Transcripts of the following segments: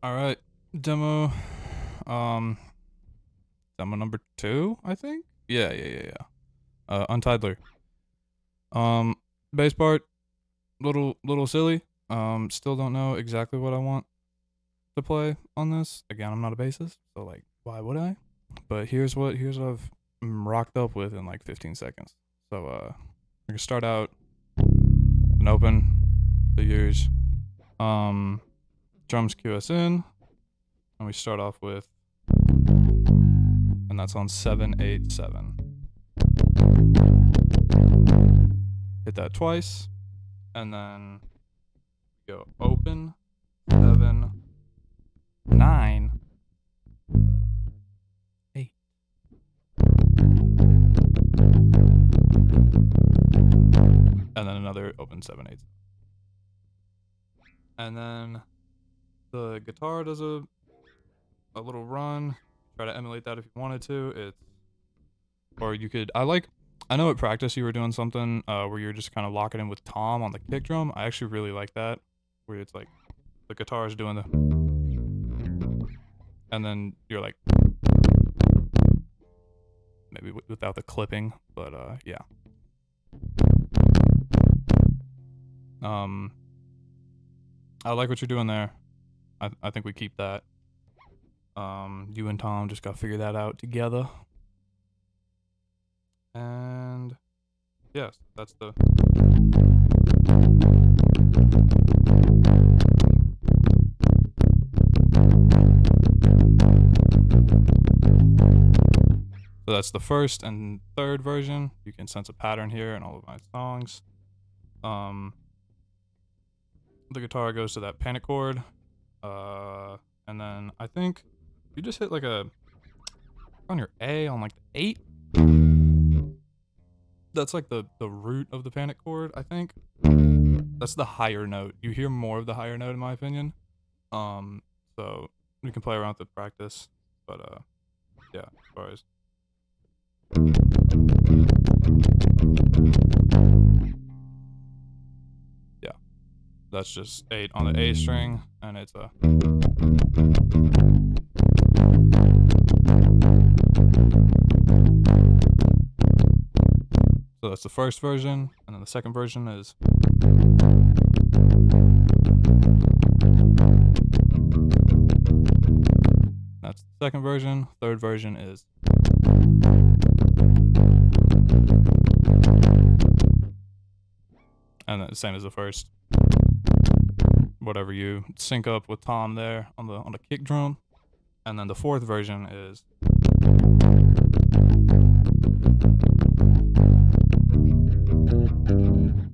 All right, demo, um, demo number 2, I think. Yeah. Untied Lure. Um, Bass part, little silly. Still don't know exactly what I want to play on this. Again, I'm not a bassist, so like, why would I? But here's what I've rocked up with in like 15 seconds. So we can start out and open the use drums QS in, and we start off with, and that's on 787. Hit that twice, and then go open 7 9 8, and then another open 7 8, and then the guitar does a little run. Try to emulate that if you wanted to. Or you could. I know at practice you were doing something where you're just kind of locking in with Tom on the kick drum. I actually really like that, where it's like the guitar is doing the, and then you're like maybe without the clipping, but yeah. Um, I like what you're doing there. I think we keep that. You and Tom just gotta figure that out together. And yes, that's the. So that's the first and third version. You can sense a pattern here in all of my songs. The guitar goes to that panic chord, and then I think you just hit like a on your A on like the 8. That's like the root of the panic chord, I think. That's the higher note. You hear more of the higher note in my opinion. So we can play around with the practice, but yeah, as far as yeah, that's just 8 on the A string, and it's a. So that's the first version, and then the second version is. That's the second version. Third version is. And then the same as the first. Whatever you sync up with Tom there on the kick drum, and then the fourth version is.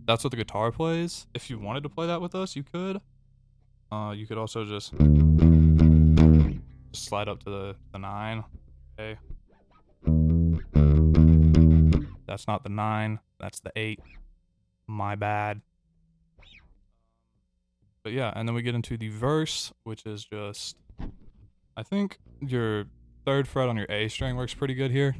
That's what the guitar plays. If you wanted to play that with us, you could. You could also just slide up to the 9. Okay. That's not the 9. That's the 8. My bad. But yeah, and then we get into the verse, which is just. I think your third fret on your A string works pretty good here.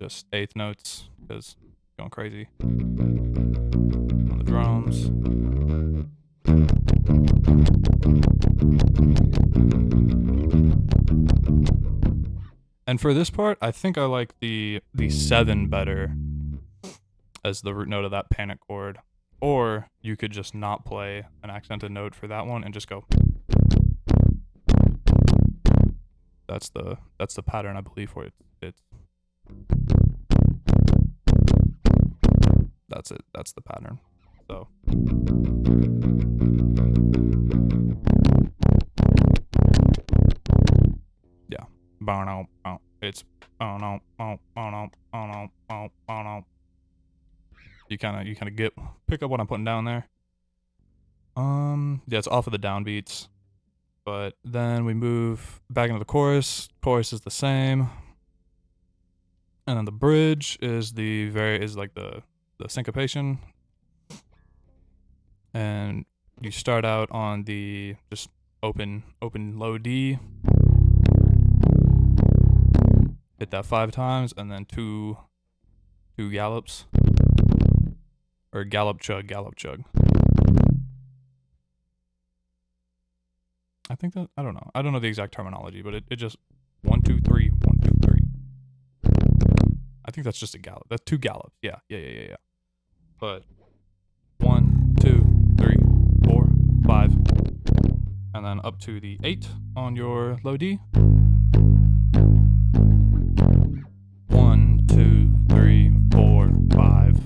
Just eighth notes, because going crazy on the drums. And for this part, I think I like the 7 better as the root note of that panic chord. Or you could just not play an accented note for that one and just go. That's the pattern I believe for it. It's that's it. That's the pattern. So yeah. It's you kind of pick up what I'm putting down there. Yeah, it's off of the downbeats. But then we move back into the chorus. Chorus is the same. And then the bridge is like the syncopation. And you start out on the just open low D. Hit that 5 times, and then two gallops. Or gallop chug. think that, I don't know. I don't know the exact terminology, but it just 1, 2, 3, 1, 2, 3. I think that's just a gallop. That's 2 gallops. Yeah. But 1, 2, 3, 4, 5, and then up to the 8 on your low D. 1, 2, 3, 4, 5.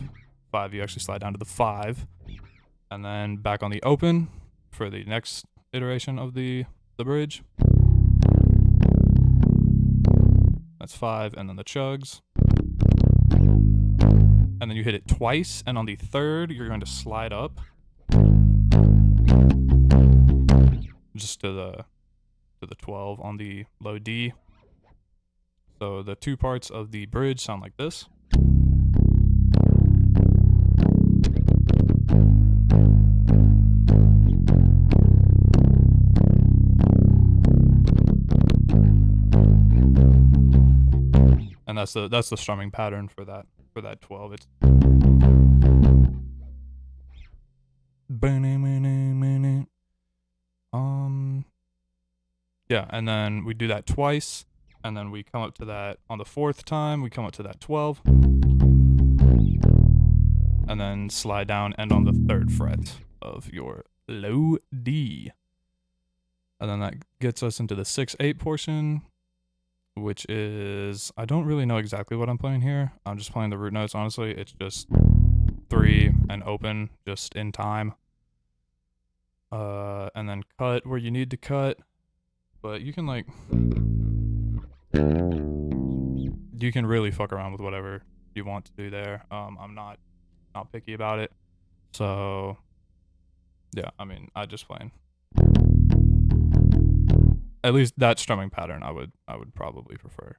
5, you actually slide down to the 5, and then back on the open for the next iteration of the bridge. That's 5, and then the chugs. And then you hit it twice, and on the 3rd, you're going to slide up. Just to the 12 on the low D. So the 2 parts of the bridge sound like this. And that's the strumming pattern for that 12. It's yeah, and then we do that twice, and then we come up to that on the 4th time, we come up to that 12, and then slide down, end on the 3rd fret of your low D. And then that gets us into the 6/8 portion, which is, I don't really know exactly what I'm playing here. I'm just playing the root notes, honestly. It's just 3 and open, just in time. And then cut where you need to cut. But you can you can really fuck around with whatever you want to do there. I'm not picky about it. So yeah, I mean, I just playing. At least that strumming pattern I would probably prefer.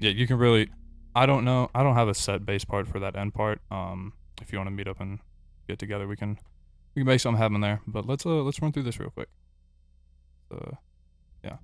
Yeah, you can really, I don't know, I don't have a set bass part for that end part. If you want to meet up and get together, we can make something happen there. But let's run through this real quick. Yeah.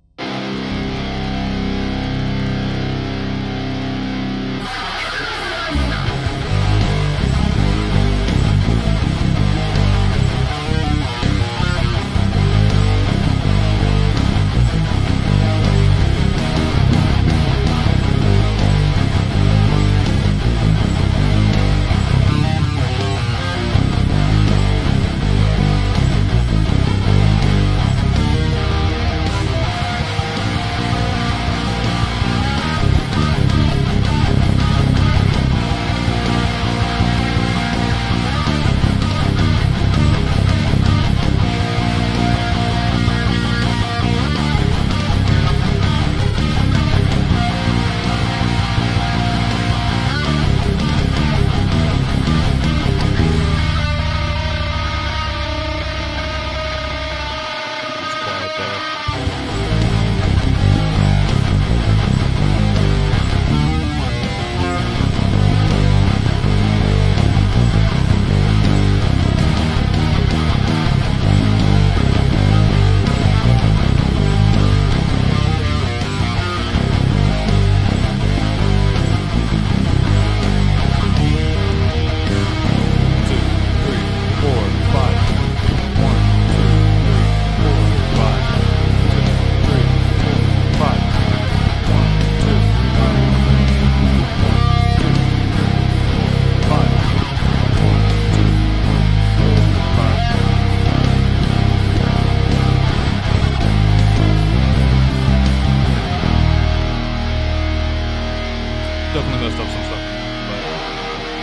Definitely messed up some stuff, but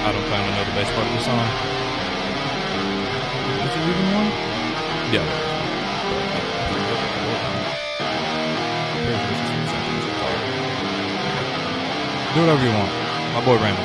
I don't plan to know the bass part of the song. Is it even one? Yeah. Do whatever you want. My boy Randall.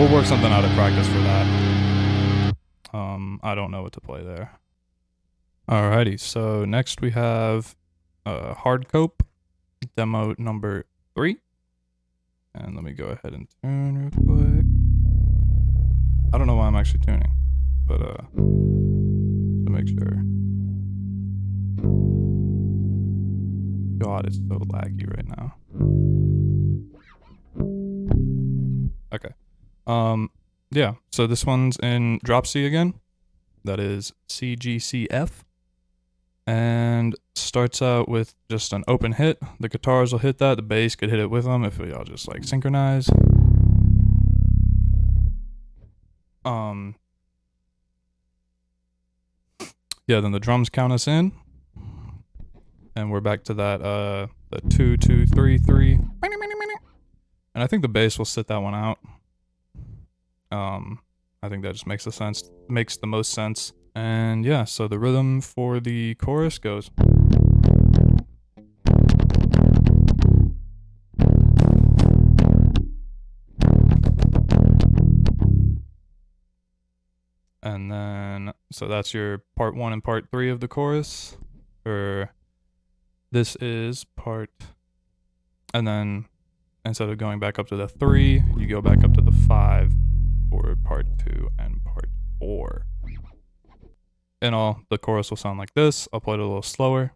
we'll work something out at practice for that. I don't know what to play there. Alrighty, so next we have Hard Cope, demo number 3. And let me go ahead and tune real quick. I don't know why I'm actually tuning, but just to make sure. God, it's so laggy right now. Okay. Yeah, so this one's in drop C again. That is CGCF. And starts out with just an open hit. The guitars will hit that. The bass could hit it with them if we all just like synchronize. Yeah, then the drums count us in. And we're back to that the 2 2 3 3. And I think the bass will sit that one out. I think that just makes the most sense. And yeah, so the rhythm for the chorus goes. And then, so that's your part 1 and part 3 of the chorus. Or this is part, and then instead of going back up to the 3, you go back up to the 5 for part 2 and part 4. In all, the chorus will sound like this. I'll play it a little slower.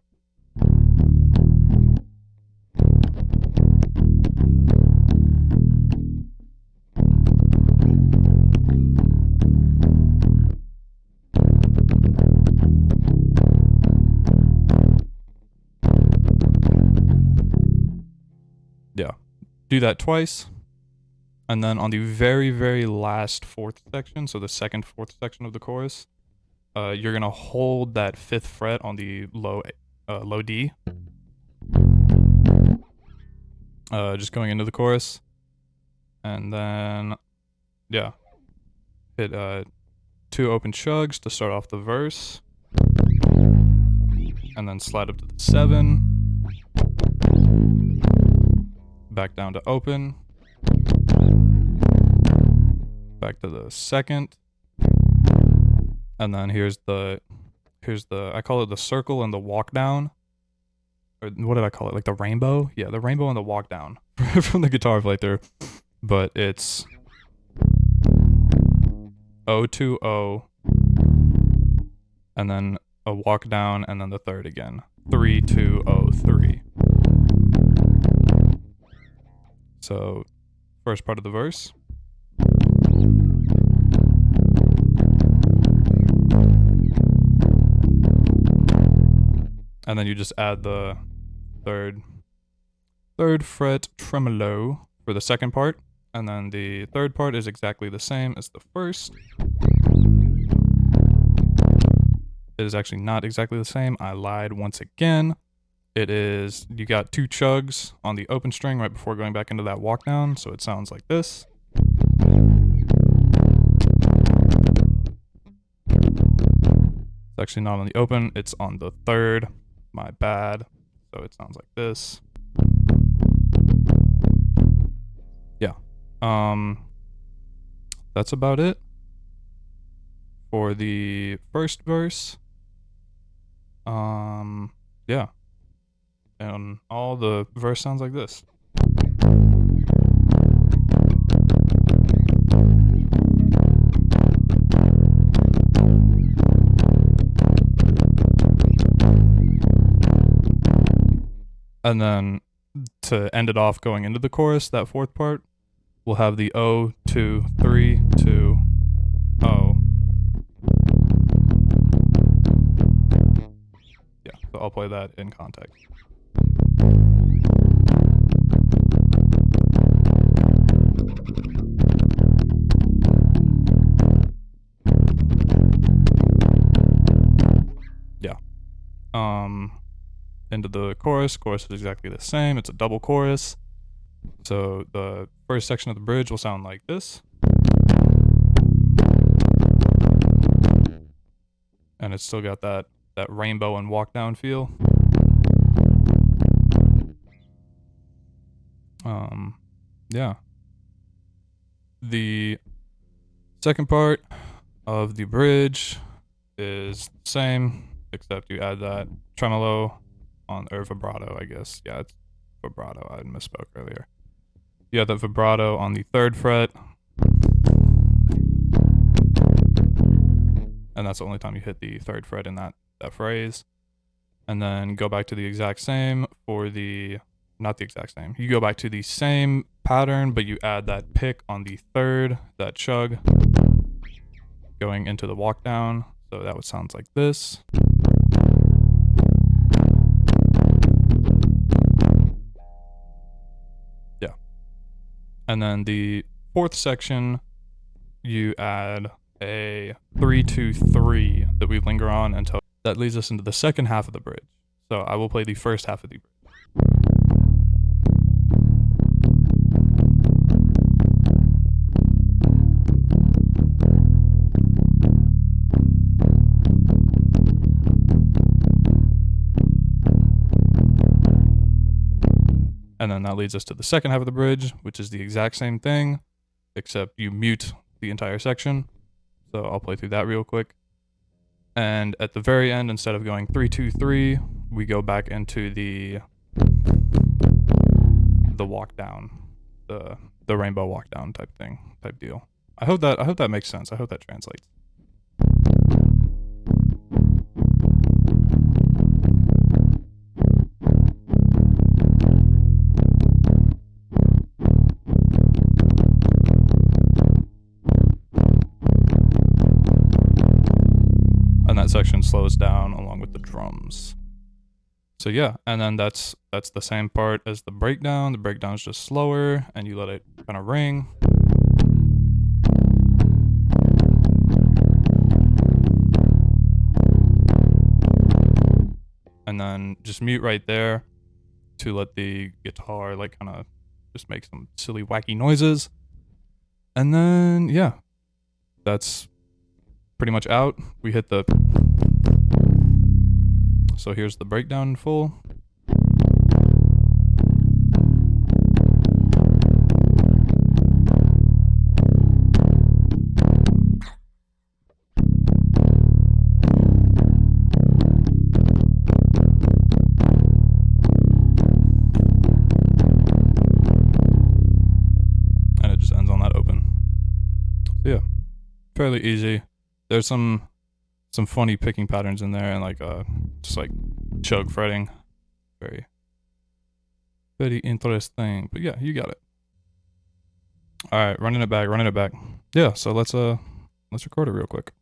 Yeah, do that twice. And then on the very, very last 4th section, so the second 4th section of the chorus, you're gonna hold that 5th fret on the low D, just going into the chorus, and then yeah, hit 2 open chugs to start off the verse, and then slide up to the 7, back down to open, back to the 2nd. And then here's the I call it the circle and the walk down. Or what did I call it? Like the rainbow? Yeah, the rainbow and the walk down from the guitar playthrough. But it's O to O, and then a walk down, and then the 3rd again. 3 2 0 3. So first part of the verse. And then you just add the third fret tremolo for the second part. And then the third part is exactly the same as the first. It is actually not exactly the same. I lied once again. It is, you got 2 chugs on the open string right before going back into that walk down. So it sounds like this. It's actually not on the open, it's on the 3rd. My bad. So it sounds like this. Yeah. That's about it for the first verse. Yeah. And all the verse sounds like this. And then to end it off going into the chorus, that 4th part, we'll have the O, 2, 3, 2, O. Yeah, so I'll play that in context. Yeah. Into the chorus. Chorus is exactly the same. It's a double chorus. So the first section of the bridge will sound like this. And it's still got that rainbow and walk down feel. Yeah. The Second part of the bridge is the same, except you add that tremolo on, or vibrato, I guess. Yeah, it's vibrato. I misspoke earlier. You add that vibrato on the 3rd fret, and that's the only time you hit the 3rd fret in that phrase. And then go back to the exact same for the, not the exact same. You go back to the same pattern, but you add that pick on the 3rd, that chug, going into the walk down. So that would sound like this. Yeah. And then the 4th section, you add a 3-2-3 that we linger on until that leads us into the second half of the bridge. So I will play the first half of the bridge. And then that leads us to the second half of the bridge, which is the exact same thing, except you mute the entire section. So I'll play through that real quick. And at the very end, instead of going 3-2-3, we go back into the walk down, the rainbow walk down type deal. I hope that makes sense. I hope that translates. Section slows down along with the drums. So yeah, and then that's the same part as the breakdown. The breakdown is just slower, and you let it kind of ring. And then just mute right there to let the guitar like kind of just make some silly wacky noises. And then yeah, that's pretty much out. We hit the, so here's the breakdown in full. And it just ends on that open. So yeah, fairly easy. There's some funny picking patterns in there, and like just like chug fretting. Very interesting. But yeah, you got it. Alright, running it back. Yeah, so let's record it real quick.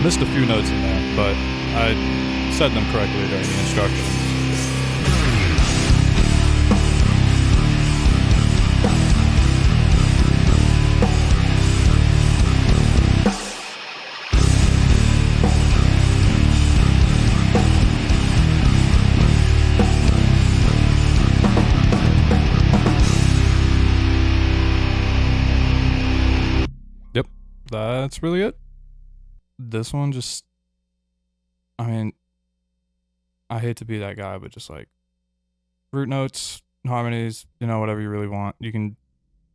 Missed a few notes in there, but I said them correctly during the instructions. Yep, that's really it. This one just, I mean, I hate to be that guy, but just like root notes, harmonies, whatever you really want. You can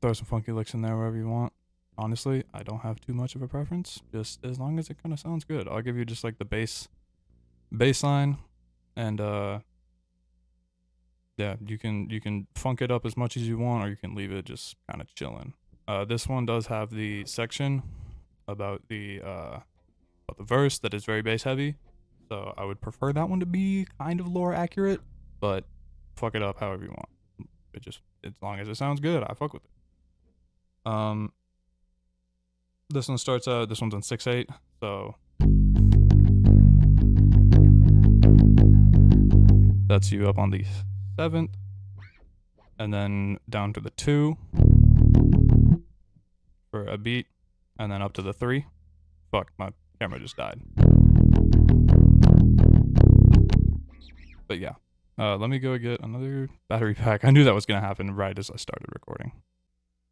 throw some funky licks in there wherever you want. Honestly, I don't have too much of a preference, just as long as it kind of sounds good. I'll give you just like the bass line, and yeah, you can funk it up as much as you want, or you can leave it just kind of chilling. This one does have the section about the verse that is very bass heavy, so I would prefer that one to be kind of lore accurate, but fuck it up however you want. It just, as long as it sounds good, I fuck with it. This one starts out, this one's on 6/8, so that's you up on the 7th, and then down to the 2 for a beat, and then up to the 3. Fuck, my camera just died. But yeah, let me go get another battery pack. I knew that was gonna happen right as I started recording.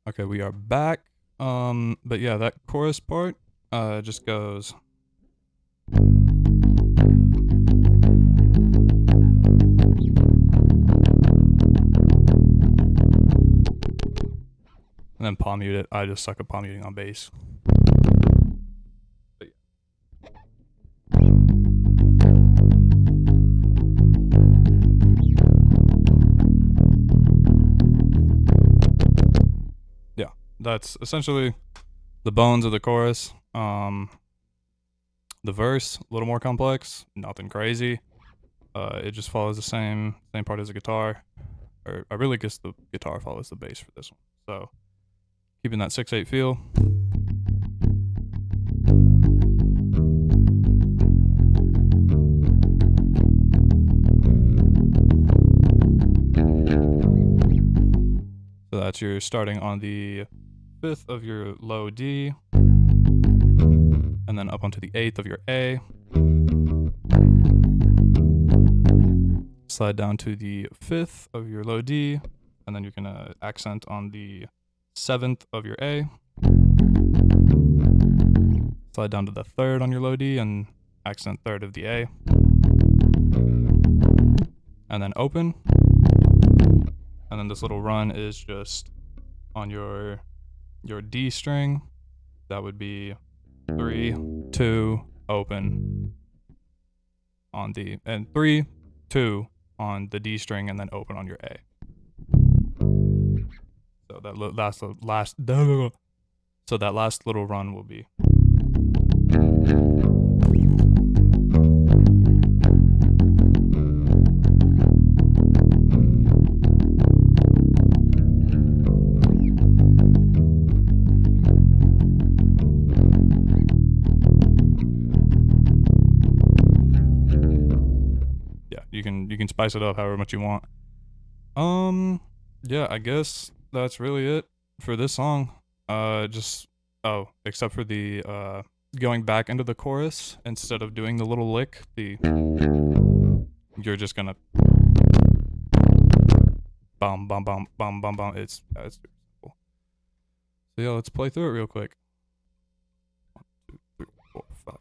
Okay, we are back. But yeah, that chorus part just goes. And then palm mute it. I just suck at palm muting on bass. But yeah, that's essentially the bones of the chorus. The verse, a little more complex, nothing crazy. It just follows the same part as the guitar. Or I really guess the guitar follows the bass for this one. So keeping that 6/8 feel. So that's your starting on the 5th of your low D, and then up onto the 8th of your A. Slide down to the 5th of your low D, and then you can accent on the 7th of your A. Slide down to the 3rd on your low D and accent 3rd of the A. And then open. And then this little run is just on your D string. That would be 3, 2, open on the, and 3, 2 on the D string, and then open on your A. So that last little run will be. You can spice it up however much you want. Yeah, I guess that's really it for this song. Except for the going back into the chorus instead of doing the little lick, you're just gonna bum bum bum bum bum bum. It's simple. So yeah, let's play through it real quick. 1, 2, 3, 4, 5.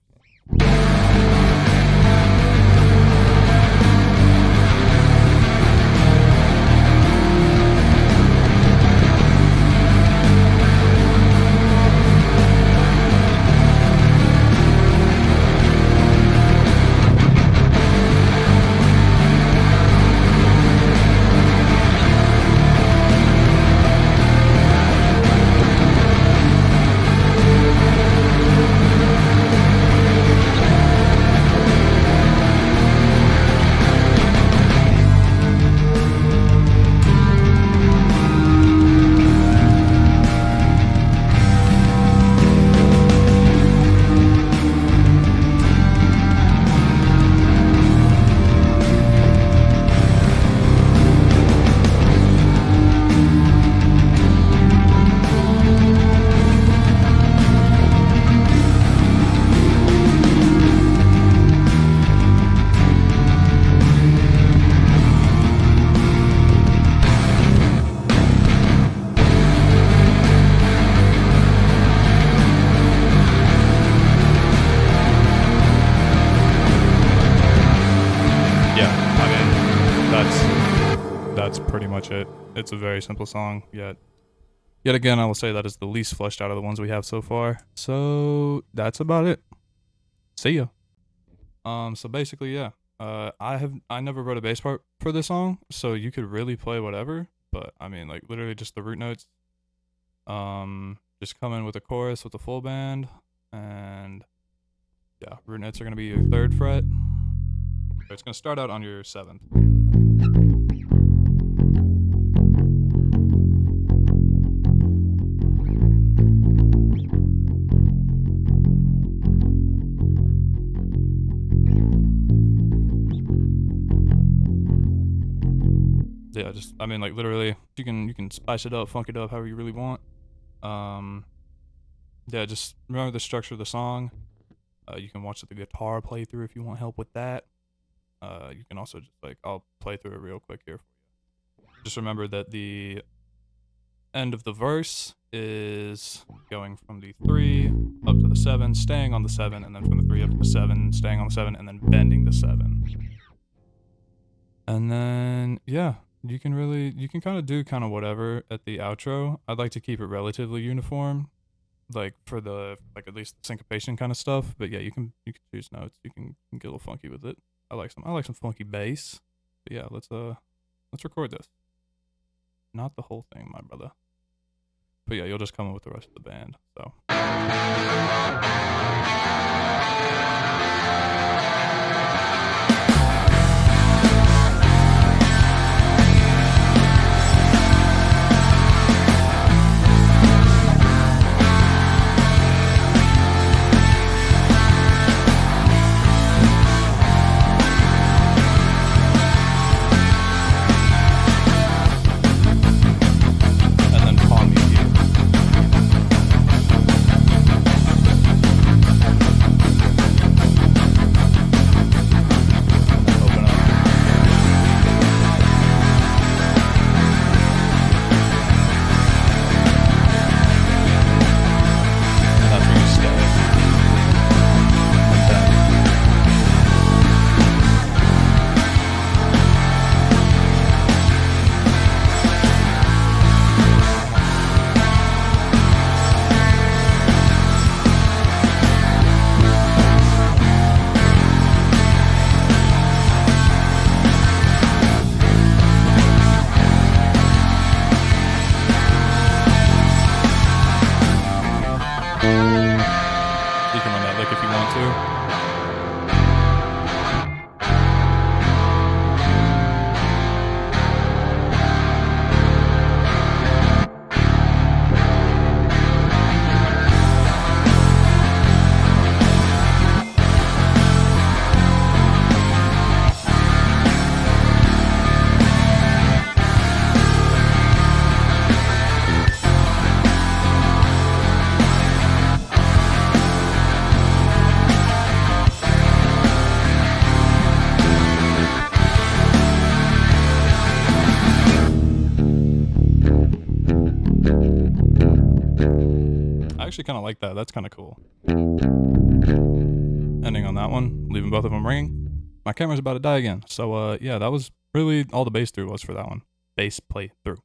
pretty much it. It's a very simple song, yet again, I will say that is the least fleshed out of the ones we have so far. So that's about it. See ya. So basically, yeah. I never wrote a bass part for this song, so you could really play whatever. But I mean, like literally just the root notes. Just come in with a chorus with a full band, and yeah, root notes are gonna be your 3rd fret. So it's gonna start out on your 7th. Yeah, just I mean like literally you can spice it up, funk it up however you really want. Yeah, just remember the structure of the song. You can watch the guitar playthrough if you want help with that. You can also just like I'll play through it real quick here for you. Just remember that the end of the verse is going from the 3 up to the 7, staying on the 7, and then from the 3 up to the 7, staying on the 7, and then bending the 7. And then yeah, you can kind of do kind of whatever at the outro. I'd like to keep it relatively uniform, like for the like at least syncopation kind of stuff. But yeah, you can choose notes. You can get a little funky with it. I like some funky bass. But yeah, let's record this. Not the whole thing, my brother. But yeah, you'll just come in with the rest of the band. So. Actually kind of like that. That's kind of cool. Ending on that one, leaving both of them ringing. My camera's about to die again. So yeah, that was really all the bass through was for that one. Bass play through.